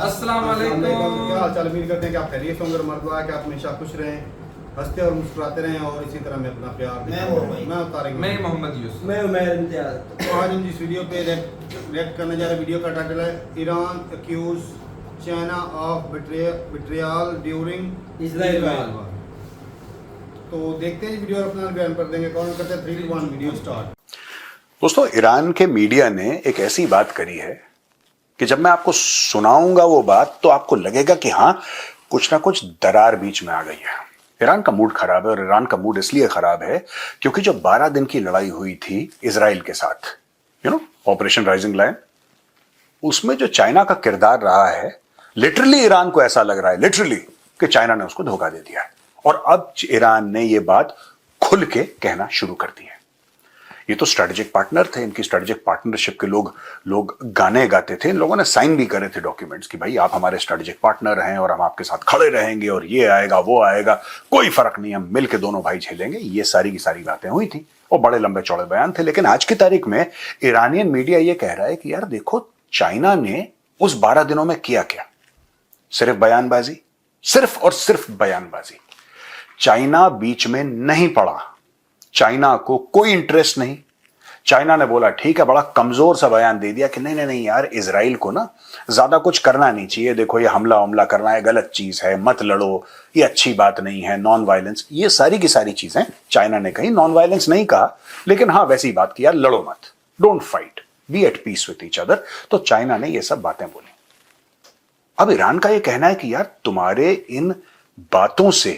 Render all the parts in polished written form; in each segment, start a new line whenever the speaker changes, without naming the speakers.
अस्सलाम वालेकुम।
क्या हाल चाल, उम्मीद करते हैं कि आप खैरियत से होंगे। मर्द है कि आप हमेशा खुश रहें, हंसते और मुस्कुराते रहें और इसी तरह में अपना प्यार मैं तारिक,
मैं मोहम्मद यूसुफ।
मैं उमैर इम्तियाज।
तो आज हम जिस वीडियो पे रिएक्ट करने जा रहे हैं, वीडियो का टाइटल है Iran accuse China of betrayal during
Israel war.
तो देखते हैं वीडियो और अपना बयान कर देंगे। कौन करते हैं 3 2 1 वीडियो स्टार्ट।
दोस्तों, ईरान के मीडिया ने एक ऐसी बात करी है कि जब मैं आपको सुनाऊंगा वो बात तो आपको लगेगा कि हाँ, कुछ ना कुछ दरार बीच में आ गई है। ईरान का मूड खराब है और ईरान का मूड इसलिए खराब है क्योंकि जो 12 दिन की लड़ाई हुई थी इजराइल के साथ, ऑपरेशन राइजिंग लायन, उसमें जो चाइना का किरदार रहा है, लिटरली ईरान को ऐसा लग रहा है लिटरली कि चाइना ने उसको धोखा दे दिया है। और अब ईरान ने ये बात खुल के कहना शुरू कर दी है। ये तो स्ट्रेटेजिक पार्टनर थे, इनकी स्ट्रेटेजिक पार्टनरशिप के लोग गाने गाते थे। इन लोगों ने साइन भी करे थे डॉक्यूमेंट्स कि भाई आप हमारे स्ट्रेटेजिक पार्टनर हैं और हम आपके साथ खड़े रहेंगे और ये आएगा वो आएगा, कोई फर्क नहीं, हम मिलके दोनों भाई झेलेंगे। ये सारी की सारी बातें हुई थी और बड़े लंबे चौड़े बयान थे। लेकिन आज की तारीख में ईरानियन मीडिया ये कह रहा है कि यार देखो, चाइना ने उस 12 दिनों में किया क्या? सिर्फ बयानबाजी, सिर्फ और सिर्फ बयानबाजी। चाइना बीच में नहीं पड़ा, चाइना को कोई इंटरेस्ट नहीं। चाइना ने बोला ठीक है, बड़ा कमजोर सा बयान दे दिया कि नहीं नहीं यार, इजराइल को ना ज्यादा कुछ करना नहीं चाहिए। देखो, ये हमला करना है, गलत चीज है, मत लड़ो, ये अच्छी बात नहीं है, नॉन वायलेंस, ये सारी की सारी चीजें चाइना ने कही। नॉन वायलेंस नहीं कहा, लेकिन हाँ वैसी बात की, यार लड़ो मत, don't fight, be at peace with each other. तो चाइना ने ये सब बातें बोली। अब ईरान का ये कहना है कि यार तुम्हारे इन बातों से,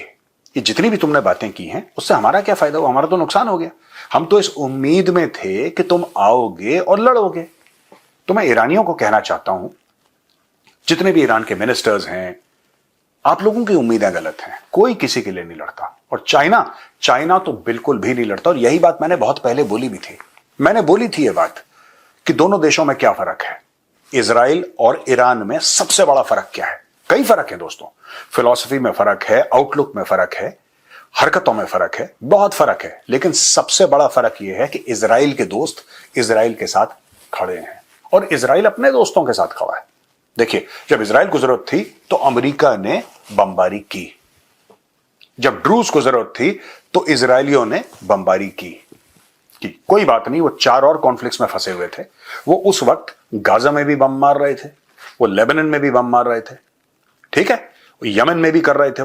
ये जितनी भी तुमने बातें की हैं, उससे हमारा क्या फायदा हुआ? हमारा तो नुकसान हो गया। हम तो इस उम्मीद में थे कि तुम आओगे और लड़ोगे। तो मैं ईरानियों को कहना चाहता हूं, जितने भी ईरान के मिनिस्टर्स हैं, आप लोगों की उम्मीदें गलत हैं। कोई किसी के लिए नहीं लड़ता और चाइना तो बिल्कुल भी नहीं लड़ता। और यही बात मैंने बहुत पहले बोली भी थी। मैंने बोली थी यह बात कि दोनों देशों में क्या फर्क है। इजराइल और ईरान में सबसे बड़ा फर्क क्या है? कई फर्क है दोस्तों। फिलॉसफी में फर्क है, आउटलुक में फर्क है, हरकतों में फर्क है, बहुत फर्क है। लेकिन सबसे बड़ा फर्क यह है कि इजराइल के दोस्त इजराइल के साथ खड़े हैं और इजराइल अपने दोस्तों के साथ खड़ा है। देखिए, जब इजराइल को जरूरत थी तो अमेरिका ने बमबारी की, जब ड्रूज को जरूरत थी तो इजरायलियों ने बमबारी की। कोई बात नहीं, वो 4 और कॉन्फ्लिक्ट्स में फंसे हुए थे। वो उस वक्त गाजा में भी बम मार रहे थे, वो लेबनान में भी बम मार रहे थे, ठीक है, यमन में भी कर रहे थे।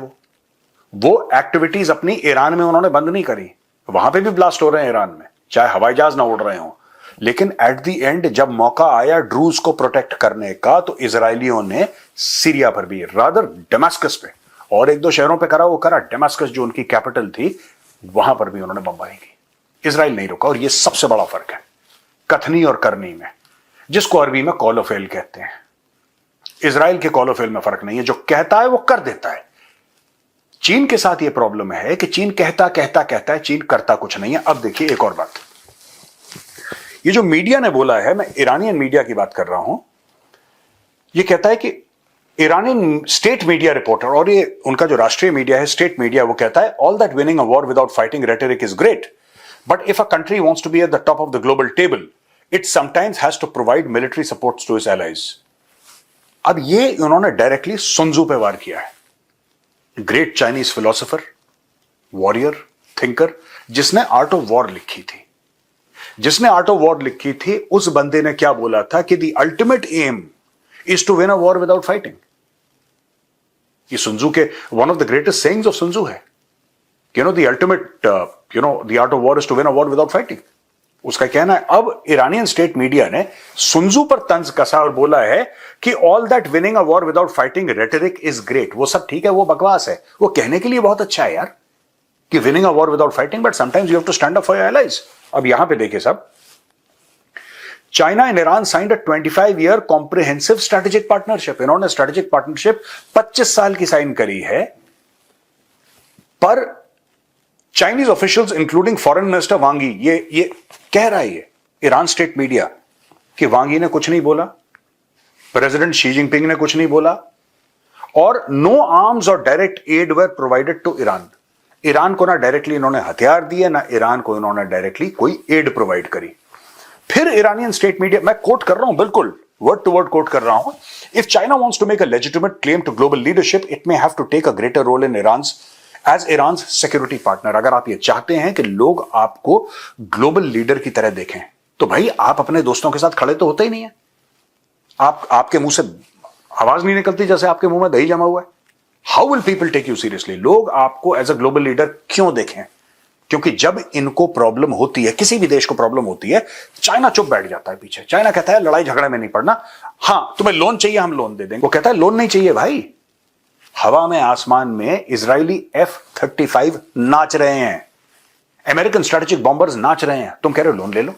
वो एक्टिविटीज अपनी ईरान में उन्होंने बंद नहीं करी। वहां पे भी ब्लास्ट हो रहे हैं ईरान में, चाहे हवाई जहाज ना उड़ रहे हो। लेकिन एट द एंड जब मौका आया ड्रूज को प्रोटेक्ट करने का, तो इजरायलियों ने सीरिया पर भी, रादर दमास्कस पे और 1-2 शहरों पे करा, वो करा। दमास्कस जो उनकी कैपिटल थी, वहां पर भी उन्होंने बमबारी की। इजराइल नहीं रुका। और यह सबसे बड़ा फर्क है कथनी और करनी में, जिसको अरबी में कॉल ऑफ फेल कहते हैं। इजराइल के कॉल ऑफ फेल में फर्क नहीं है, जो कहता है वो कर देता है। चीन के साथ यह प्रॉब्लम है कि चीन कहता है, चीन करता कुछ नहीं है। अब देखिए एक और बात, ये जो मीडिया ने बोला है, मैं ईरानियन मीडिया की बात कर रहा हूं, यह कहता है कि ईरानियन स्टेट मीडिया रिपोर्टर, और ये उनका जो राष्ट्रीय मीडिया है, स्टेट मीडिया, वो कहता है all that winning a war without fighting rhetoric is great, but if a country wants to be at the top of the global table, it sometimes has to provide military support to its allies. अब ये उन्होंने directly Sun Tzu पे वार किया है, great Chinese philosopher, warrior, thinker, जिसने Art of War लिखी थी। जिसने आर्ट ऑफ वॉर लिखी थी, उस बंदे ने क्या बोला था कि the ultimate aim is to win a war without fighting. ये सुनजू के one of the greatest sayings of Sun Tzu है, the ultimate the art of war is to win a war without fighting. उसका कहना है। अब Iranian state media ने सुनजू पर तंज कसा और बोला है कि all that winning a war without fighting rhetoric is great. वो सब ठीक है, वो बकवास है, वो कहने के लिए बहुत अच्छा है यार कि winning a war without fighting, but sometimes you have to stand up for your allies. अब यहां पे देखिए सब, China and Iran signed a 25-year comprehensive strategic partnership. इन्होंने स्ट्रेटेजिक पार्टनरशिप 25 साल की साइन करी है, पर Chinese officials including foreign minister Wang Yi, ये कह रहा है ईरान स्टेट मीडिया कि वांग यी ने कुछ नहीं बोला, प्रेसिडेंट शी जिनपिंग ने कुछ नहीं बोला, और नो आर्म्स और direct aid were provided to Iran. Iran को ना डायरेक्टली इन्होंने हथियार दिए, ना ईरान को इन्होंने डायरेक्टली कोई एड प्रोवाइड करी। फिर ईरानियन स्टेट मीडिया, मैं कोट कर रहा हूं बिल्कुल, वर्ड टू वर्ड कोट कर रहा हूं, if China wants to make a legitimate claim to global leadership it may have to take a greater role in Iran security partner. अगर आप ये चाहते हैं कि लोग आपको ग्लोबल लीडर की तरह देखें तो भाई आप अपने दोस्तों के साथ खड़े तो होते ही नहीं है। आपके मुंह से आवाज नहीं निकलती जैसे आपके मुंह में दही जमा हुआ है। How will people take you seriously? लोग आपको एज अ ग्लोबल लीडर क्यों देखें? क्योंकि जब इनको प्रॉब्लम होती है, किसी भी देश को प्रॉब्लम होती है, चाइना चुप बैठ जाता है पीछे। चाइना कहता है लड़ाई झगड़े में नहीं पड़ना, हां तुम्हें लोन चाहिए हम लोन दे देंगे। वो कहता है लोन नहीं चाहिए भाई। हवा में आसमान में इजरायली F-35 नाच रहे हैं, अमेरिकन स्ट्रेटेजिक बॉम्बर्स नाच रहे हैं, तुम कह रहे हो लोन ले लो।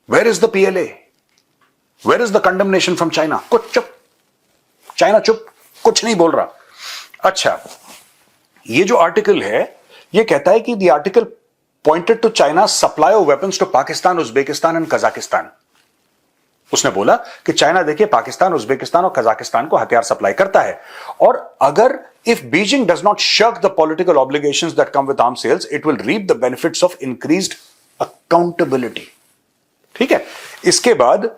Where is the PLA? Where is the condemnation from China? कुछ चुप, चाइना चुप, कुछ नहीं बोल रहा। अच्छा, ये जो आर्टिकल है ये कहता है कि the article pointed to China supply of weapons to Pakistan, Uzbekistan and Kazakhstan. उसने बोला कि चाइना देखिए पाकिस्तान, उज्बेकिस्तान और कजाकिस्तान को हथियार सप्लाई करता है, और अगर if Beijing does not shirk the political obligations that come with arms sales it will reap the benefits of increased accountability. ठीक है, इसके बाद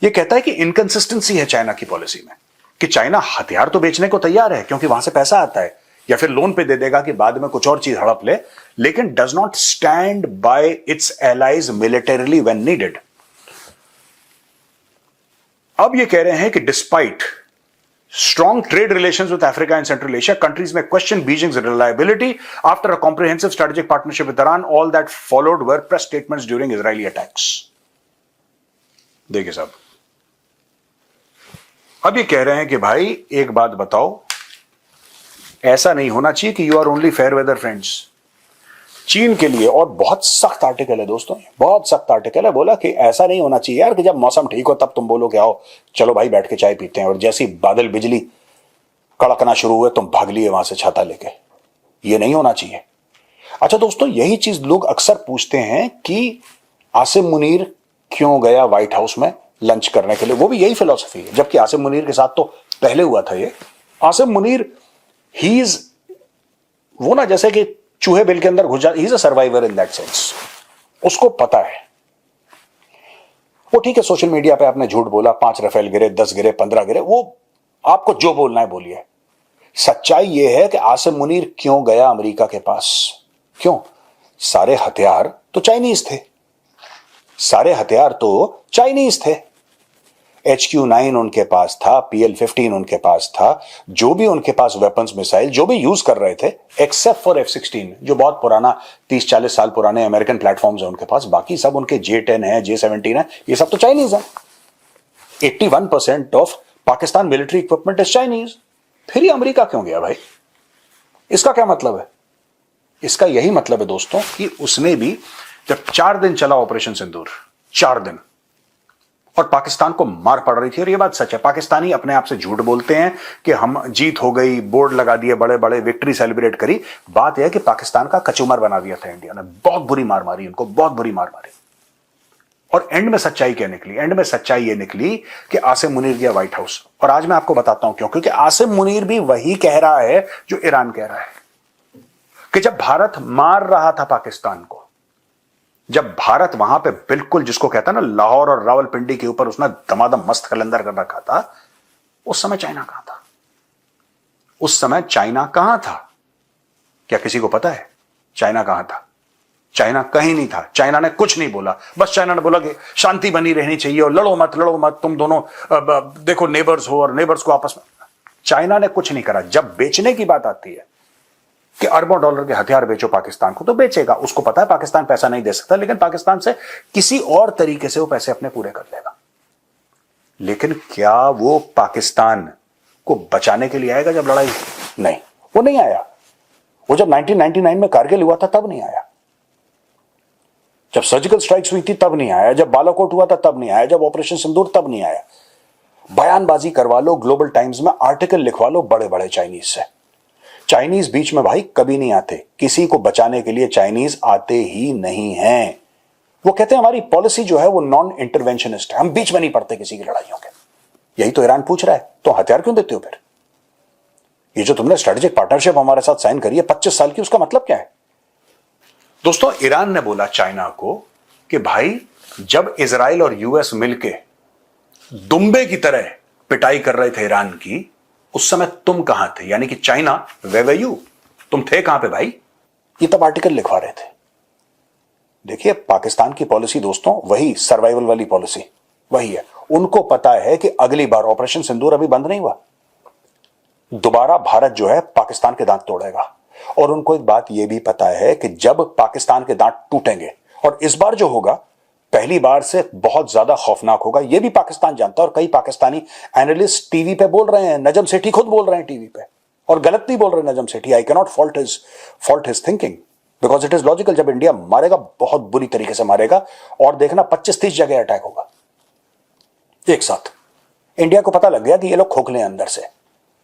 यह कहता है कि इनकंसिस्टेंसी है चाइना की पॉलिसी में, कि चाइना हथियार तो बेचने को तैयार है क्योंकि वहां से पैसा आता है, या फिर लोन पे दे देगा कि बाद में कुछ और चीज हड़प ले, लेकिन does not stand by its allies militarily when needed. अब ये कह रहे हैं कि despite strong trade relations with Africa and Central Asia countries में question Beijing's reliability after a comprehensive strategic partnership with Iran, all that followed were press statements during Israeli attacks. देखिए साहब, अब ये कह रहे हैं कि भाई एक बात बताओ, ऐसा नहीं होना चाहिए कि you are only fair weather friends. चीन के लिए, और बहुत सख्त आर्टिकल है दोस्तों, बहुत सख्त आर्टिकल है, बोला कि ऐसा नहीं होना चाहिए यार कि जब मौसम ठीक हो तब तुम बोलो कि आओ चलो भाई बैठ के चाय पीते हैं, और जैसी बादल बिजली कड़कना शुरू हुए तुम भाग लिए वहां से छाता लेके। ये नहीं होना चाहिए। अच्छा दोस्तों, यही चीज लोग अक्सर पूछते हैं कि आसिम मुनीर क्यों गया व्हाइट हाउस में लंच करने के लिए, वो भी यही फिलॉसफी है, जबकि आसिम मुनीर के साथ तो पहले हुआ था ये। आसिम मुनीर ही इज वो ना जैसे कि चूहे बिल के अंदर घुस जाते, he is a survivor in that sense. उसको पता है, वो ठीक है सोशल मीडिया पे आपने झूठ बोला, 5 राफेल गिरे, 10 गिरे, 15 गिरे, वो आपको जो बोलना है बोलिए। सच्चाई यह है कि आसिम मुनीर क्यों गया अमेरिका के पास? क्यों? सारे हथियार तो चाइनीज थे, सारे हथियार तो चाइनीज थे। HQ-9 उनके पास था, PL-15 उनके पास था, जो भी उनके पास वेपन्स मिसाइल जो भी यूज कर रहे थे, एक्सेप्ट फॉर F-16 जो बहुत पुराना 30-40 साल पुराने अमेरिकन प्लेटफॉर्म्स है उनके पास, बाकी सब उनके J-10 है, J-17 है, ये सब तो चाइनीज है। 81% of Pakistan military equipment is Chinese. फिर ये अमेरिका क्यों गया भाई? इसका क्या मतलब है? इसका यही मतलब है दोस्तों कि उसने भी जब 4 दिन चला ऑपरेशन सिंदूर, 4 दिन, और पाकिस्तान को मार पड़ रही थी, और ये बात सच है, पाकिस्तानी अपने आप से झूठ बोलते हैं कि हम जीत हो गई, बोर्ड लगा दिए बड़े बड़े, विक्ट्री सेलिब्रेट करी। बात यह है कि पाकिस्तान का कचूमर बना दिया था इंडिया ने, बहुत बुरी मार मारी उनको, बहुत बुरी मार मारी। और एंड में सच्चाई क्या निकली? एंड में सच्चाई ये निकली कि आसिम मुनीर गया व्हाइट हाउस। और आज मैं आपको बताता हूं क्यों, क्योंकि आसिम मुनीर भी वही कह रहा है जो ईरान कह रहा है, कि जब भारत मार रहा था पाकिस्तान को, जब भारत वहां पे बिल्कुल जिसको कहता है ना लाहौर और रावलपिंडी के ऊपर उसने दमादम मस्त कलंदर कर रखा था, उस समय चाइना कहां था? उस समय चाइना कहां था? क्या किसी को पता है चाइना कहां था? चाइना कहीं नहीं था। चाइना ने कुछ नहीं बोला, बस चाइना ने बोला कि शांति बनी रहनी चाहिए और लड़ो मत, तुम दोनों देखो नेबर्स हो और नेबर्स को आपस में। चाइना ने कुछ नहीं करा। जब बेचने की बात आती है कि अरबों डॉलर के हथियार बेचो पाकिस्तान को, तो बेचेगा। उसको पता है पाकिस्तान पैसा नहीं दे सकता, लेकिन पाकिस्तान से किसी और तरीके से वो पैसे अपने पूरे कर लेगा। लेकिन क्या वो पाकिस्तान को बचाने के लिए आएगा जब लड़ाई? नहीं, वो नहीं आया। वो जब 1999 में कारगिल हुआ था तब नहीं आया, जब सर्जिकल स्ट्राइक्स हुई थी तब नहीं आया, जब बालाकोट हुआ था तब नहीं आया, जब ऑपरेशन सिंदूर तब नहीं आया। बयानबाजी करवा लो, ग्लोबल टाइम्स में आर्टिकल लिखवा लो बड़े बड़े चाइनीज से। चाइनीज बीच में भाई कभी नहीं आते, किसी को बचाने के लिए चाइनीज आते ही नहीं हैं। वो कहते हैं हमारी पॉलिसी जो है वो नॉन इंटरवेंशनिस्ट है, हम बीच में नहीं पड़ते किसी की लड़ाइयों के। यही तो ईरान पूछ रहा है, तो हथियार क्यों देते हो फिर? ये जो तुमने स्ट्रेटेजिक पार्टनरशिप हमारे साथ साइन करी है 25 साल की, उसका मतलब क्या है? दोस्तों, ईरान ने बोला चाइना को कि भाई जब इजराइल और यूएस मिलके दुम्बे की तरह पिटाई कर रहे थे ईरान की, उस समय तुम कहां थे? यानी कि चाइना, वे यू, तुम थे कहां पे भाई? ये तब आर्टिकल लिखवा रहे थे। देखिए, पाकिस्तान की पॉलिसी दोस्तों वही सर्वाइवल वाली पॉलिसी वही है। उनको पता है कि अगली बार ऑपरेशन सिंदूर अभी बंद नहीं हुआ, दोबारा भारत जो है पाकिस्तान के दांत तोड़ेगा। और उनको एक बात यह भी पता है कि जब पाकिस्तान के दांत टूटेंगे, और इस बार जो होगा पहली बार से बहुत ज्यादा खौफनाक होगा, यह भी पाकिस्तान जानता है। और कई पाकिस्तानी एनालिस्ट टीवी पे बोल रहे हैं, नजम सेठी खुद बोल रहे हैं टीवी पे, और गलत नहीं बोल रहे Najam Sethi. I can not fault his thinking because it is logical. जब इंडिया मारेगा बहुत बुरी तरीके से मारेगा, और देखना 25-30 जगह अटैक होगा एक साथ। इंडिया को पता लग गया कि ये लोग खोखले हैं अंदर से।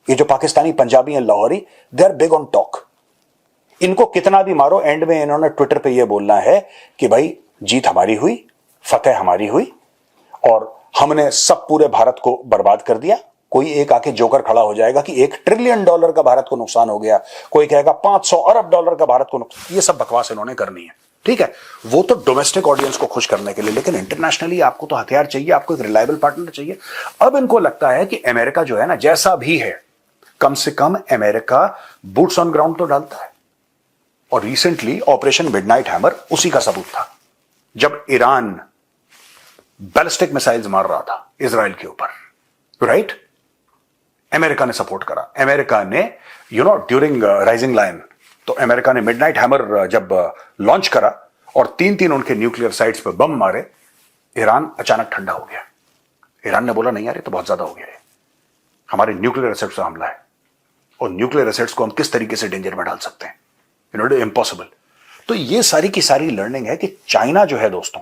ये जो पाकिस्तानी पंजाबी हैं Lahori, they are big on talk. इनको कितना भी मारो, एंड में इन्होंने ट्विटर पे ये बोलना है कि भाई जीत हमारी हुई, फतेह हमारी हुई, और हमने सब पूरे भारत को बर्बाद कर दिया। कोई एक आके जोकर खड़ा हो जाएगा कि $1 ट्रिलियन का भारत को नुकसान हो गया, कोई कहेगा $500 अरब का भारत को नुकसान। ये सब बकवास इन्होंने करनी है, ठीक है। वो तो डोमेस्टिक ऑडियंस को खुश करने के लिए, लेकिन इंटरनेशनली आपको तो हथियार चाहिए, आपको एक रिलायबल पार्टनर चाहिए। अब इनको लगता है कि अमेरिका जो है ना, जैसा भी है, कम से कम अमेरिका बूट्स ऑन ग्राउंड तो डालता है। और रिसेंटली ऑपरेशन मिडनाइट हैमर उसी का सबूत था, जब ईरान बैलिस्टिक मिसाइल्स मार रहा था इजराइल के ऊपर, राइट? अमेरिका ने सपोर्ट करा। अमेरिका ने ड्यूरिंग राइजिंग लायन, तो अमेरिका ने मिडनाइट हैमर जब लॉन्च करा और 3 उनके न्यूक्लियर साइट्स पर बम मारे, ईरान अचानक ठंडा हो गया। ईरान ने बोला नहीं यार, ये तो बहुत ज्यादा हो गया है, हमारे न्यूक्लियर एसेट्स पर हमला है, और न्यूक्लियर एसेट्स को हम किस तरीके से डेंजर में डाल सकते हैं, इम्पॉसिबल। तो ये सारी की सारी लर्निंग है कि चाइना जो है दोस्तों,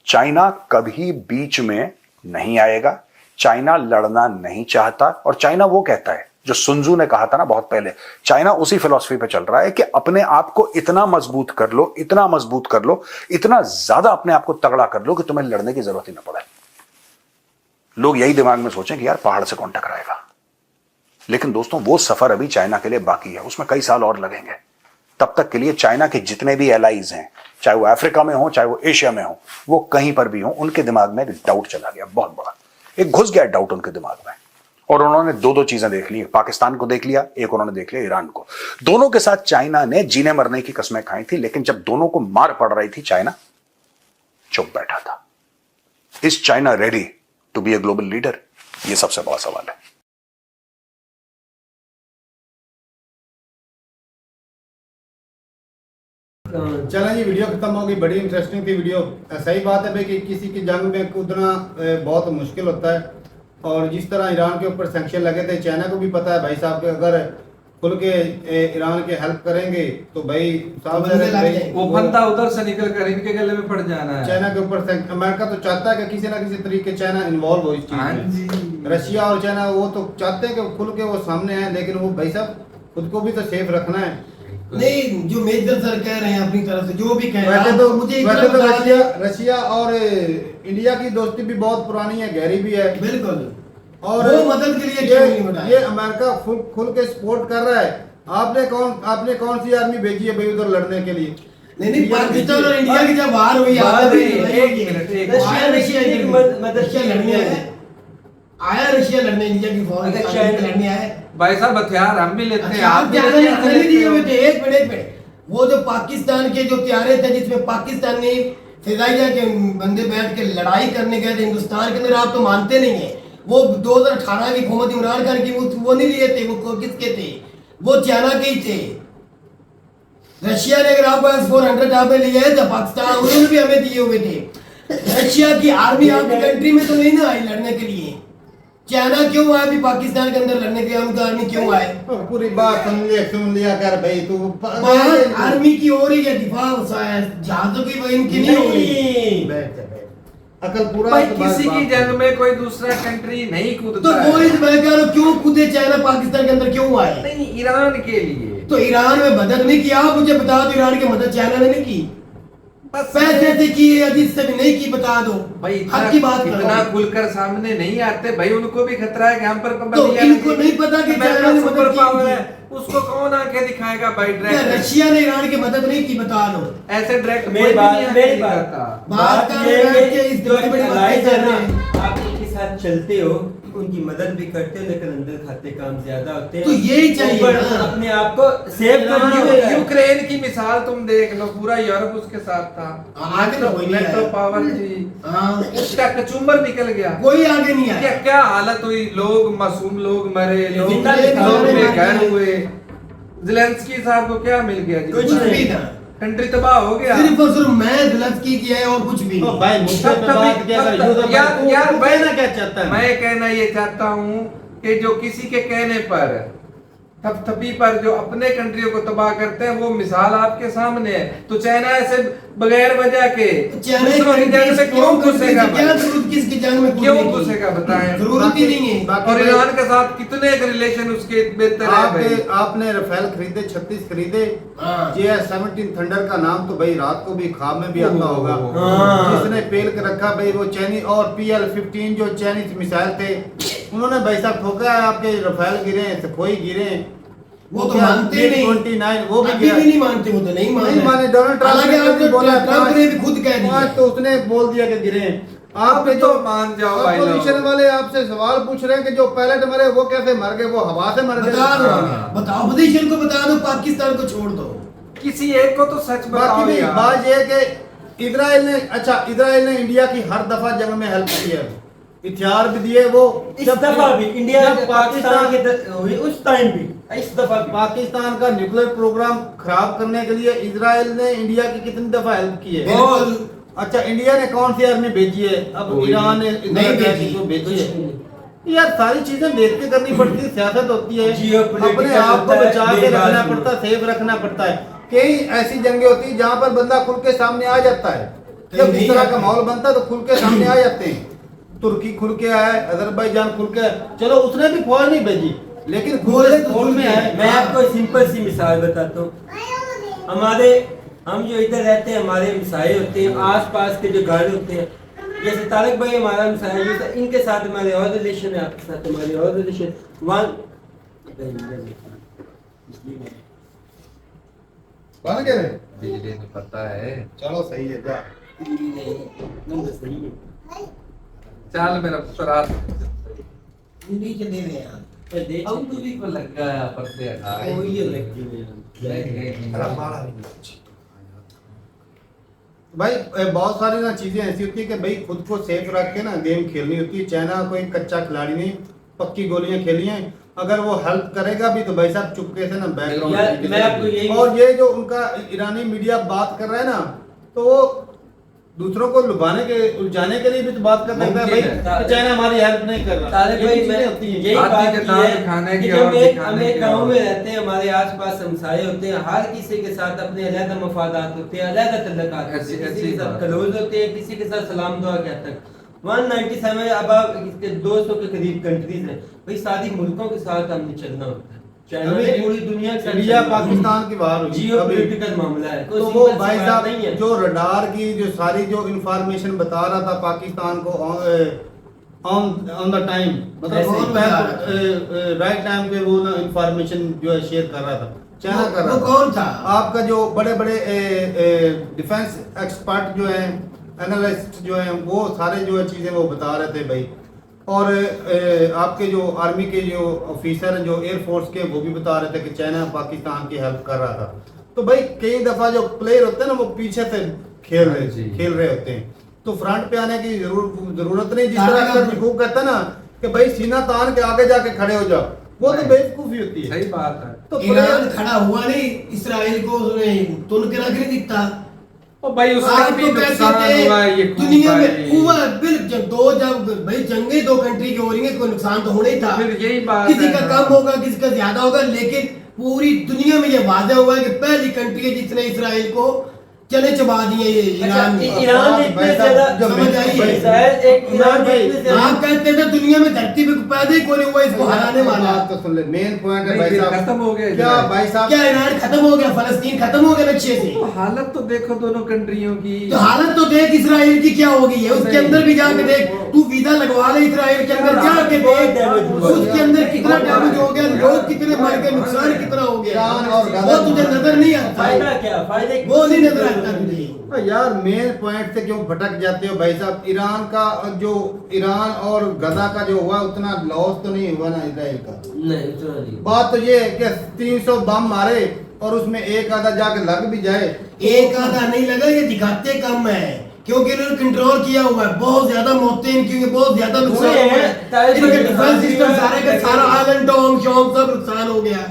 चाइना कभी बीच में नहीं आएगा। चाइना लड़ना नहीं चाहता, और चाइना वो कहता है जो सुनजू ने कहा था ना बहुत पहले, चाइना उसी फिलॉसफी पे चल रहा है कि अपने आप को इतना मजबूत कर लो, इतना मजबूत कर लो, इतना ज्यादा अपने आप को तगड़ा कर लो कि तुम्हें लड़ने की जरूरत ही ना पड़े। लोग यही दिमाग में सोचें कि यार पहाड़ से कौन टकराएगा, लेकिन दोस्तों वो सफर अभी चाइना के लिए बाकी है, उसमें कई साल और लगेंगे। तब तक के लिए चाइना के जितने भी एलाइज हैं, चाहे वो अफ्रीका में हो, चाहे वो एशिया में हो, वो कहीं पर भी हो, उनके दिमाग में एक डाउट चला गया, बहुत बड़ा एक घुस गया डाउट उनके दिमाग में। और उन्होंने दो चीजें देख ली, पाकिस्तान को देख लिया, एक उन्होंने देख लिया ईरान को। दोनों के साथ चाइना ने जीने मरने की कस्में खाई थी, लेकिन जब दोनों को मार पड़ रही थी, चाइना चुप बैठा था। Is China ready to be a global leader? यह सबसे बड़ा सवाल है।
चलें जी, वीडियो खत्म हो गई। बड़ी इंटरेस्टिंग थी वीडियो। सही बात है भाई कि किसी की जंग में कूदना बहुत मुश्किल होता है, और जिस तरह ईरान के ऊपर सैंक्शन लगे थे, चाइना को भी पता है भाई साहब कि अगर खुल के ईरान के हेल्प करेंगे तो भाई साहब
वो बंदा उधर से निकल कर इनके गले में पड़ जाना है।
चाइना के ऊपर अमेरिका तो चाहता है कि किसी ना किसी तरीके चाइना इन्वॉल्व हो इस चीज में। रशिया और चाइना वो तो चाहते हैं कि खुल के वो सामने आए, लेकिन वो भाई साहब खुद को भी तो सेफ रखना है।
नहीं, जो मेजर सर कह रहे हैं अपनी तरफ से जो भी कह रहे
हैं,
तो मुझे
वैसे तो रशिया और इंडिया की दोस्ती भी बहुत पुरानी है, गहरी भी है।
बिल्कुल,
और
वो मदद के लिए क्यों नहीं बढ़ाया?
ये अमेरिका खुल के सपोर्ट कर रहा है। आपने कौन सी आर्मी भेजी है भाई उधर लड़ने के लिए?
नहीं, पाकिस्तान और इंडिया की जब वार हुई, रशिया लड़ने इंडिया की फौज लड़ने आए
भाई साहब। हथियार हम भी लेते हैं, आप भी
एक मिनट। वो जो पाकिस्तान के जो त्यारे थे, जिसमें पाकिस्तानी फिजाइया के बंदे बैठ के लड़ाई करने गए थे हिंदुस्तान के अंदर, आप तो मानते नहीं है। वो 2018 की हुकूमत इमरान खान की, वो नहीं लिए थे, वो किसके थे? वो चाइना के ही थे। रशिया ने अगर आपको S-400 आपने लिए तो पाकिस्तान उन्होंने भी हमें दिए हुए थे। रशिया की आर्मी आपकी कंट्री में तो नहीं ना आई लड़ने के लिए। चाइना क्यों आया भी पाकिस्तान के अंदर लड़ने के लिए? उनका आर्मी क्यों आए?
पूरी बात सुन लिया कर भाई तू।
आर्मी की हो रही है दिफा, जहाजों की इनकी नहीं हो रही।
अकल पूरा
भाई किसी की जंग में कोई दूसरा कंट्री नहीं कूदता
तो वो इस मैं कह रहा हूं, क्यों कूदे चाइना पाकिस्तान के अंदर क्यों आए?
नहीं, ईरान के लिए।
तो ईरान में मदद नहीं किया? आप मुझे बता दो, ईरान की मदद चाइना ने नहीं की।
बस
पैसे से की या जिससे भी नहीं की बता दो
भाई
हक की बात करो।
इतना खुलकर सामने नहीं आते भाई, उनको भी खतरा है कि हम पर
तो
पाबंदियां
इनको
लगी।
नहीं पता कि
अमेरिका
चाइना ने
सुपर
मदद की
पावर
थी।
है, उसको कौन आंखें दिखाएगा भाई
क्या
डायरेक्ट?
रशिया ने ईरान की मदद नहीं की बता लो।
ऐसे डायरेक्ट
मेरी
कोई भी
बात
नहीं
मेरी
आंखें
बात
दिखाता।
बात कर
ये
रहे हैं कि
कि
इस
जो
बड़ी बड़ी बातें
allies
कर
है
रहे
ना,
हैं।
आप उनके साथ चलते हो, उनकी मदद भी करते हो, लेकिन अंदर खाते काम ज्यादा होते हैं।
तो यही चाहिए
ऊपर
ना।
अपने आप को सेव करना होता है।
यूक्रेन की मिसाल तुम देख लो, पूरा यूरोप उसके साथ था,
आगे तो कोई नहीं
नेटो
आया।
पावर थी,
हाँ,
उसका कचूमर निकल गया।
कोई आगे नहीं
क्या
आया।
क्या हालत हुई, लोग मासूम लोग मरे, लोग
जिंदा
लोग
मरे,
बेघर
मरे।
हुए। जेलेंस्की साहब को क्या मिल गया जी?
कुछ नहीं
था।
कंट्री तबाह हो गया।
सिर्फ और सिर्फ मैं ज़ेलेंस्की की है और कुछ भी
तो
नहीं।
भाई मुद्दे पे बात किया कर यूसुफ
यार
भाई,
यार
तू
मैं
कहना क्या चाहता है?
मैं कहना ये चाहता हूँ कि जो किसी के कहने पर थपथपी पर जो अपने कंट्रियों को तबाह करते हैं, वो मिसाल आपके सामने है। तो चाइना ऐसे बगैर वजह के
चाइना
दूसरों की जंग में क्यों घुसेगा
क्या
भाई?
जरूरत किसकी जंग में
क्यों
कूदने की?
घुसेगा बताएं?
जरूरत ही नहीं है।
बाकी
और
भाई-
ईरान के साथ कितने रिलेशन उसके बेहतर है भाई?
आपने रफेल खरीदे, 36 खरीदे।
हाँ।
JS-17 थंडर का नाम तो भाई रात को भी ख्वाब में भी आता होगा।
हाँ।
जिसने पेल के रखा भाई वो चाइनीज, और PL-15 जो चाइनीज मिसाइल थे, उन्होंने भाई साहब ठोका है। आपके रफेल गिरे, सखोई गिरे,
वो तो मानते नहीं।
MiG-29 वो भी
अभी
गिरा।
भी नहीं मानते, वो तो नहीं
नहीं माने। डोनाल्ड ट्रंप
हालांकि
ने भी बोला,
ट्रंप ने भी खुद कह दिया।
आज तो उसने बोल दिया कि गिरे। आपके
अब तो मान जाओ भाई लोग।
अपोजिशन वाले आपसे सवाल पूछ रहे हैं कि जो पायलट मरे वो कैसे मर गए, वो हवा से मर गए।
बता दो
हाँ।
हमें, बताओ अपोजिशन को, बता दो पाकिस्तान को छोड़ दो।
किसी एक को तो सच
बाकी
बताओ
भी
यार।
बात ये है कि इजराइल ने इंडिया की हर दफा जंग में हेल्प की है, हथियार भी दिए। वो
इस दफा भी इंडिया
जब
पाकिस्तान के हुई उस टाइम भी, इस दफा भी
पाकिस्तान का न्यूक्लियर प्रोग्राम खराब करने के लिए इजराइल ने इंडिया की कितनी दफा हेल्प की है।
बिल्कुल।
अच्छा, इंडिया ने कौन सी आर्मी भेजी है? अब
कोई
ईरान ने
नहीं भेजी।
को भेजी है। यार सारी चीजें देख के करनी पड़ती है, सियासत होती है।
Geopolitical
अपने आप को
होता है,
बचा के
बेबाज़
रखना
भी।
पड़ता है, सेफ रखना पड़ता है। कई ऐसी जंगें होती है जहाँ पर बंदा खुल के सामने आ जाता है। जब इस तरह का माहौल बनता है तो खुल के सामने आ जाते हैं। तुर्की खुल के आया, अजरबैजान खुल के आया। चलो उसने भी फौज नहीं भेजी, लेकिन खोल में है।
मैं आपको सिंपल सी मिसाल बताता हूँ। हम जो इधर रहते हैं, हमारे मिसाइल होते हैं, आसपास के जो गाड़े होते हैं, जैसे तारक भाई हमारा मिसाइल होता है, इनके साथ हमारे और रिलेशन है, आपके साथ हमारे और रिलेशन वन
बन गए।
बिजली तो पता है।
चलो सही है, जा।
सही है।
चल मेरा सरात
नहीं के दे रहे हैं यार।
पर देख
अब दूरी को लग गया पर से हटा
वो ये लगती है
भाई बहुत सारी ना चीजें ऐसी होती है कि भाई खुद को सेफ रख के ना गेम खेलनी होती है। चाइना कोई कच्चा खिलाड़ी नहीं, पक्की गोलियां खेली हैं। अगर वो हेल्प करेगा भी तो भाई साहब चुपके से ना
यार,
बैकग्राउंड
मैं आपको यही-
और ये जो उनका ईरानी मीडिया बात कर रहा है ना, तो वो दूसरों को लुभाने के उलझाने के लिए भी तो बात कर सकता है भाई
मुमकिन है।
कि चाइना हमारी हेल्प नहीं कर रहा।
तारक
ये
भाई,
भी चीजें
मैं
होती हैं।
यही
आदमी
बात
के
की
दाल
है
खाने
कि
की
जब
और
हम
दिखाने
एक
की
गांव
और-
में रहते हैं, हमारे आसपास हमसाये होते हैं, हर किसी के साथ अपने अलग मफादात होते हैं, अलग तल्लुकात होते
ऐसी-
हैं,
ऐसी
किसी के साथ
बात।
क्लोज होते हैं, किसी के साथ सलाम दुआ क्या तक 197 अब आप इसके 200 के करीब कंट्रीज हैं भाई, सारी मुल्कों के साथ हमने चलना होता है। चाइना
अभी
ने पूरी दुनिया के साथ
इंडिया
चलना होता है।
पाकिस्तान की बाहर हुई
जियो
अभी।
पॉलिटिकल मामला है, कोई
तो वो
सिंपल सी
भाई
बात
साहब
नहीं है।
जो रडार की जो सारी जो इंफॉर्मेशन बता रहा था पाकिस्तान को ऑन द टाइम,
ऐसे ही बता रहा
मतलब राइट टाइम पे वो ना इंफॉर्मेशन जो है शेयर कर रहा था, चाइना कर रहा
वो
था।
कौन था?
आपका जो बड़े बड़े डिफेंस एक्सपर्ट जो हैं, एनालिस्ट जो हैं, वो सारे जो है चीज़ें वो बता रहे थे भाई। और आपके जो आर्मी के जो ऑफिसर हैं, जो एयरफोर्स के, वो भी बता रहे थे कि चाइना पाकिस्तान की हेल्प कर रहा था। तो भाई कई दफ़ा जो प्लेयर होते हैं ना, वो पीछे से खेल रहे होते हैं, तो फ्रंट पे आने की जरूरत नहीं। जिस तरह अगर महबूब कहता है ना कि भाई सीना तान के आगे जाके खड़े हो जाओ, वो तो बेवकूफ़ी होती है।
सही बात है।
तो
ईरान
player-
खड़ा हुआ नहीं, इसराइल को उसने तुन के रख नहीं दिखता।
ओ भाई उसका
आपको
भी
कहते
नुकसान
थे
हुआ है, ये खूब
दुनिया में
भाई।
हुआ जब भाई जंगे दो कंट्री की हो रही है, कोई नुकसान तो होना ही था।
फिर यही बात
किसी
है
का
ना।
कम होगा, किसी का ज्यादा होगा, लेकिन पूरी दुनिया में ये वादा हुआ है कि पहली कंट्री है जिसने इसराइल को चने चबा दिए ये ईरान ने।
ईरान ने इतने ज्यादा
समझ आई है?
मिसाइल एक ईरान ने इतने ज्यादा
आप कहते थे दुनिया में धरती पे पैदा ही कोई नहीं हुआ इसको हराने वाला।
बात तो सुन ले, मेन पॉइंट है
नहीं,
भाई
फिर
साहब,
खत्म हो गया
क्या
इजराइल।
भाई साहब,
क्या ईरान खत्म हो गया? फलस्तीन खत्म हो गया नक्शे से?
तो हालत तो देखो दोनों कंट्रियों की।
तो हालत तो देख इसराइल की क्या हो गई है, उसके
नहीं।
अंदर भी जाके देख, तू वीजा लगवा ले इसराइल के अंदर जाके देख, उसके अंदर कितना डैमेज हो गया, लोग कितने मर गए, नुकसान कितना हो गया,
ईरान और
वो तुझे नजर नहीं आता,
फायदा क्या फायदे
वो नहीं नजर आता तुझे।
यार मेन पॉइंट से क्यों भटक जाते हो भाई साहब? ईरान और गजा का जो हुआ उतना लॉस तो नहीं हुआ ना इजराइल का।
नहीं उतना नहीं।
बात तो ये है कि 300 बम मारे और उसमें एक आधा जाके लग भी जाए।
एक आधा नहीं लगा, ये दिखाते कम है क्योंकि इन्होंने कंट्रोल किया हुआ है, बहुत ज्यादा मौतें इनकी, बहुत ज्यादा नुकसान हुआ है, इनके डिफेंस सिस्टम सारे का सारा आयरन डोम शोम सब नुकसान हो गया,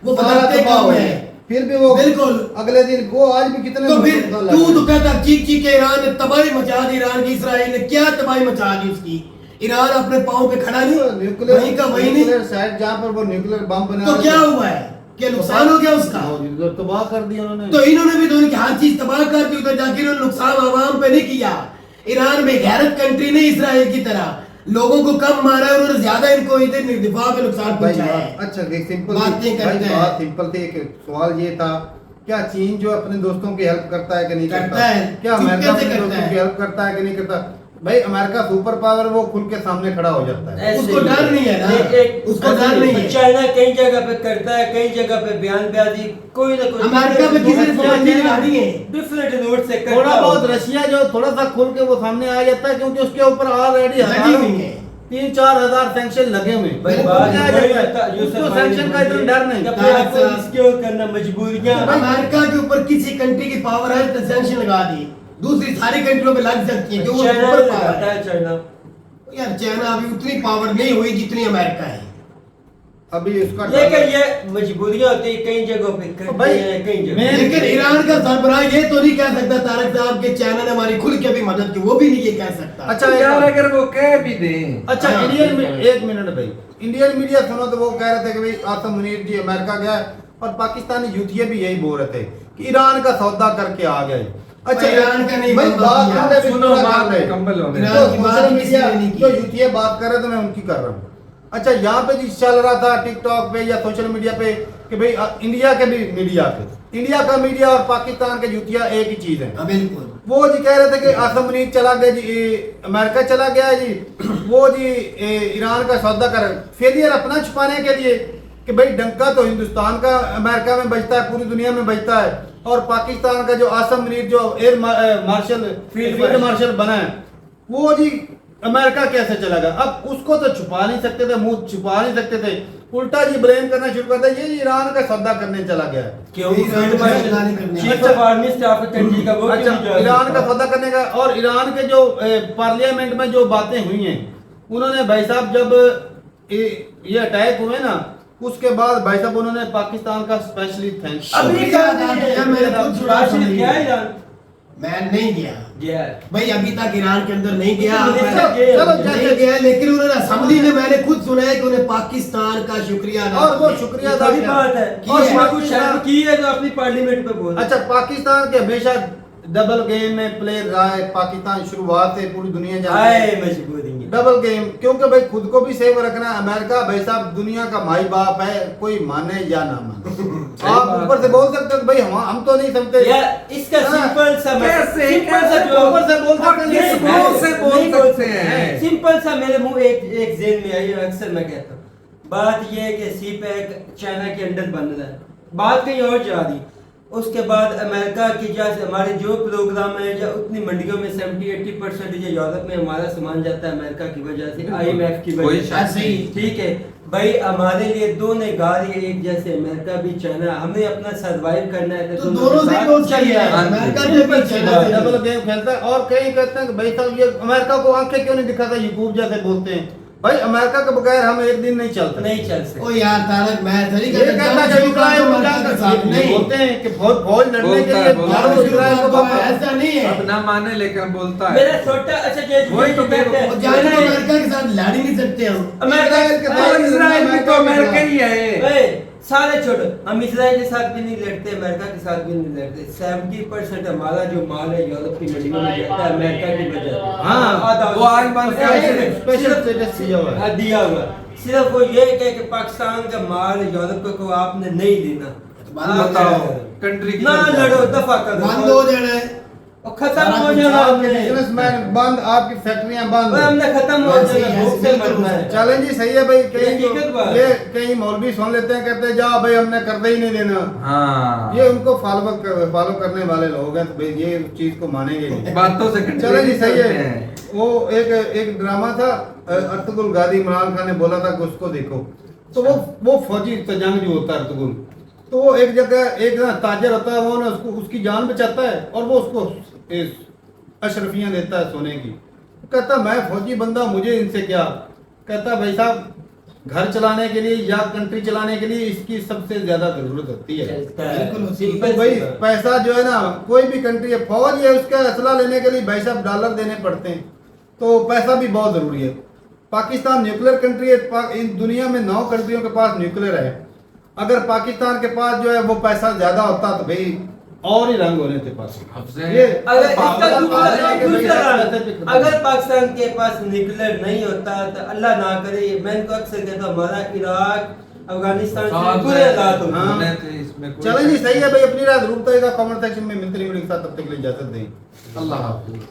वो बताते कम है।
फिर भी वो
बिल्कुल।
अगले दिन वो आज भी कितने
तो फिर
नुकसान
तू
लगे।
तो कहता चीख चीख के ईरान ने तबाही मचा दी, ईरान की इसराइल ने क्या तबाही मचा दी उसकी। ईरान अपने पाँव पे खड़ा नहीं, वहीं का वहीं नहीं,
न्यूक्लियर साइट जहाँ पर वो न्यूक्लियर बम बना
तो क्या हुआ है, क्या नुकसान हो गया उसका?
तबाह कर दिया उन्होंने।
तो इन्होंने भी तो उनकी हर चीज तबाह कर दी, उधर जाके इन्होंने नुकसान आवाम पे नहीं किया। ईरान में गैरत कंट्री नहीं इसराइल की तरह, लोगों को कम मारा है उन्होंने, ज्यादा इनको इधर दिफा पे नुकसान
भाई
पहुंचाया है।
अच्छा एक सिंपल
बातें करते हैं।
बात सिंपल थी। एक सवाल ये था, क्या चीन जो अपने दोस्तों की हेल्प करता है कि नहीं
करता है।
क्या
चुपके
अमेरिका
से
अपने
करता
दोस्तों
है।
की हेल्प करता है कि नहीं करता? भाई अमेरिका सुपर पावर, वो खुल के सामने खड़ा हो जाता है।
ऐसे
उसको
ही।
डर नहीं है ना,
एक
उसको डर नहीं है।
चाइना कई जगह पे करता है, कई जगह पे बयानबाजी कोई ना कोई
अमेरिका पे किसी ने पाबंदी लगा दी है।
डिफरेंट नोट से करता
थोड़ा
हो।
बहुत रशिया जो थोड़ा सा खुल के वो सामने आ जाता है, क्योंकि उसके ऊपर ऑलरेडी
लगी हुई है।
3-4 हजार सैंक्शन लगे हुए हैं।
भाई
वो
बात
क्या
वही
जाता है?
बता- जो
उसको
सब
सैंक्शन का इतना डर नहीं।
अपने आप को सिक्योर करना मजबूरियां
अमेरिका के ऊपर किसी कंट्री की पावर है तो सैंक्शन लगा दी, दूसरी सारी कंट्रियों पे लग सकती है क्योंकि वो
चाइना
सुपर
लगाता
पावर है।
है चाइना।
यार चाइना अभी उतनी पावर नहीं हुई जितनी अमेरिका है।
अभी इसका
लेकिन ये मजबूरियां होती है कई जगहों पे करते
भाई,
हैं कई जगह
मैं-
लेकिन ईरान का सरबराह ये तो नहीं कह सकता तारक साहब के चाइना ने हमारी खुल के भी मदद की, वो भी नहीं ये कह सकता।
अच्छा
तो
एक
यार
बात-
अगर वो कह भी दें,
अच्छा
हाँ,
एक मिनट भाई, इंडियन मीडिया सुनो तो वो कह रहे थे कि भाई आसम मुनीर जी अमेरिका गया है, और पाकिस्तानी यूथिये भी यही बोल रहे थे कि ईरान का सौदा करके आ गए। अच्छा
ईरान का नहीं
भाई
बनता
बात
किया।
हमने भी
सुनो
पूरा
मार
कर रहे हैं।
कंबल होने
ईरान
जो
की बात
सोशल
किसी
मीडिया
ने नहीं की।
जो यूथिये बात कर रहे थे मैं उनकी कर रहा हूँ। अच्छा यहाँ पे जी चल रहा था टिकटॉक पे या सोशल मीडिया पे कि भाई इंडिया के भी मीडिया पे, इंडिया का मीडिया और पाकिस्तान के यूथिया एक ही चीज है।
हाँ, बिल्कुल।
वो जी कह रहे थे कि आसम मुनीर चला गया जी, अमेरिका चला गया जी, वो जी ईरान का सौदा कर, फेलियर अपना छुपाने के लिए कि भाई डंका तो हिंदुस्तान का अमेरिका में बजता है, पूरी दुनिया में बजता है, और पाकिस्तान का जो आसम मुनीर जो एयर मार्शल फील्ड मार्शल बना है, वो जी अमेरिका कैसे चला गया? अब उसको तो छुपा नहीं सकते थे, मुंह छुपा नहीं सकते थे, उल्टा जी ब्लेम करना शुरू कर दिया, ये ईरान का सौदा करने चला गया है।
क्यों
ईरान का सौदा नहीं करने।
Chief of army staff country का वो क्यों
अच्छा
नहीं जा
ईरान
सकता?
का सौदा करने का, और ईरान के जो पार्लियामेंट में जो बातें हुई हैं, उन्होंने भाई साहब जब ये अटैक हुए ना, उसके बाद भाई साहब उन्होंने पाकिस्तान का स्पेशली थैंक्स
अभी
क्या
क्या
था कि मैंने खुद सुना
राशिद
सुनी।
क्या है ईरान
मैं नहीं गया
गया
भाई, अभी तक ईरान के अंदर नहीं गया,
तो मिनिस्टर
मैं-
गए,
चलो,
नहीं गया, लेकिन उन्होंने असेंबली में मैंने खुद सुना है कि उन्हें पाकिस्तान का शुक्रिया अदा
और वो
किया।
शुक्रिया
ये
अदा
बड़ी
किया।
बात है
की
और
है।
इसमें कुछ शर्म की है तो अपनी पार्लियामेंट पे बोल
अच्छा पाकिस्तान के हमेशा डबल गेम में प्ले रहा है, पाकिस्तान शुरुआत से पूरी दुनिया जानती है
आए मजबूरी
डबल गेम, क्योंकि भाई खुद को भी सेव रखना है। अमेरिका भाई साहब दुनिया का माई बाप है, कोई माने या ना माने। आप ऊपर से बोल सकते हो कि भाई हम तो नहीं समझते
यार इसका
हाँ,
सिंपल सा
कैसे
सिंपल सा जो
ऊपर से बोल सकते हैं,
किस मुंह से बोल सकते हैं?
सिंपल सा मेरे मुंह एक जेल में आई है, अक्सर मैं कहता हूँ बात ये है कि सीपैक चाइना के अंडर बन रहा है, बात कहीं और जा रही। उसके बाद अमेरिका की जैसे हमारे जो प्रोग्राम है या उतनी मंडियों में 70-80% जो यूरोप में हमारा सामान जाता है अमेरिका की वजह से, IMF की
कोई
वजह
शक
से,
नहीं।
ठीक है भाई हमारे लिए दोनों गाल ये एक जैसे, अमेरिका भी चाइना, हमें अपना सर्वाइव करना है
तो दोनों से क्लोज चाहिए, अमेरिका ने भी चाइना से
डबल गेम खेलता है। और कई कहते हैं कि भाई साहब ये अमेरिका को आंखें क्यों नहीं दिखाता, यूट्यूब जैसे बोलते हैं। भाई अमेरिका के बगैर हम एक दिन नहीं चलते।
नहीं चल सकते।
ओ यार तारक मैं थोड़ी
ये कहता है कि यूक्रेन को क्या कर सकते हैं?
नहीं
बोलते हैं कि फौज लड़ने के
बोलता
लिए
है, बोलता
मारो
है।
इजराइल को वापस।
ऐसा नहीं है,
अब ना माने लेकिन बोलता है।
मेरा छोटा अच्छा
वही तो
कहते हैं
और जाने अमेरिका के साथ लड़ ही नहीं सकते हम।
अमेरिका
इजराइल के
और इजराइल भी तो अमेरिका ही है।
ओए, सारे छोड़ो, हम इसराइल के साथ भी नहीं लड़ते, अमेरिका के साथ भी नहीं लड़ते। 70% हमारा जो माल है यूरोप की मंडियों में जाता है, अमेरिका की वजह से।
हाँ,
वो आज बंद कर
स्पेशल स्टेटस दिया हुआ है।
हाँ, दिया हुआ। सिर्फ वो ये कहे कि पाकिस्तान का माल यूरोप को आपने नहीं देना।
बंद
बताओ कंट्री की
ना
तरफ
लड़ो,
जाओ।
दफा करो,
बंद हो जाना है।
और खत्म
सारा
हो
कुछ
जाना
आपके
हमने।
बिजनेसमैन बंद, आपकी फैक्ट्रियां बंद।
और हमने खत्म हो
बस
जाना,
यही
भूख से
है,
मरना है।
चलें जी, सही है भाई। कहीं
हकीकत बात है।
ये कहीं मौलवी सुन लेते हैं, कहते हैं जाओ भाई हमने कर ही नहीं देना।
हाँ,
ये उनको फॉलो करने वाले लोग हैं, तो भाई ये उस चीज को मानेंगे नहीं।
बातों से
चलें जी, सही
करते
है।
हैं।
वो एक ड्रामा था, अर्तुगरुल गाजी, इमरान खान ने बोला था कि उसको देखो, तो वो फौजी तजंग जो होता है अर्तुगरुल, तो वो एक जगह एक ना ताजर होता है, वो ना उसको उसकी जान बचाता है और वो उसको अशरफियाँ देता है सोने की। कहता मैं फौजी बंदा, मुझे इनसे क्या। कहता भाई साहब घर चलाने के लिए या कंट्री चलाने के लिए इसकी सबसे ज्यादा जरूरत होती है।
बिल्कुल
तो
सिंपल
भाई पैसा जो है ना, कोई भी कंट्री है, फौज है, उसका असला लेने के लिए भाई साहब डॉलर देने पड़ते हैं, तो पैसा भी बहुत जरूरी है। पाकिस्तान न्यूक्लियर कंट्री है, इन दुनिया में 9 कंट्रियों के पास न्यूक्लियर है। अगर पाकिस्तान के पास जो है वो पैसा ज्यादा होता तो भाई और ही रंग होने थे पास। ये
अगर इसका दूसरा
पैसे
अगर पाकिस्तान के पास न्यूक्लियर नहीं होता तो अल्लाह ना करे, मैं इनको अक्सर कहता हूँ हमारा इराक अफगानिस्तान से बुरे हालात होते
हाँ।
हैं।
चलें जी, सही है भाई। अपनी राय जरूर बताइएगा कमेंट सेक्शन में। मिलते हैं वीडियो के साथ, तब तक के लिए इजाजत दें।
अल्लाह हाफ़िज़।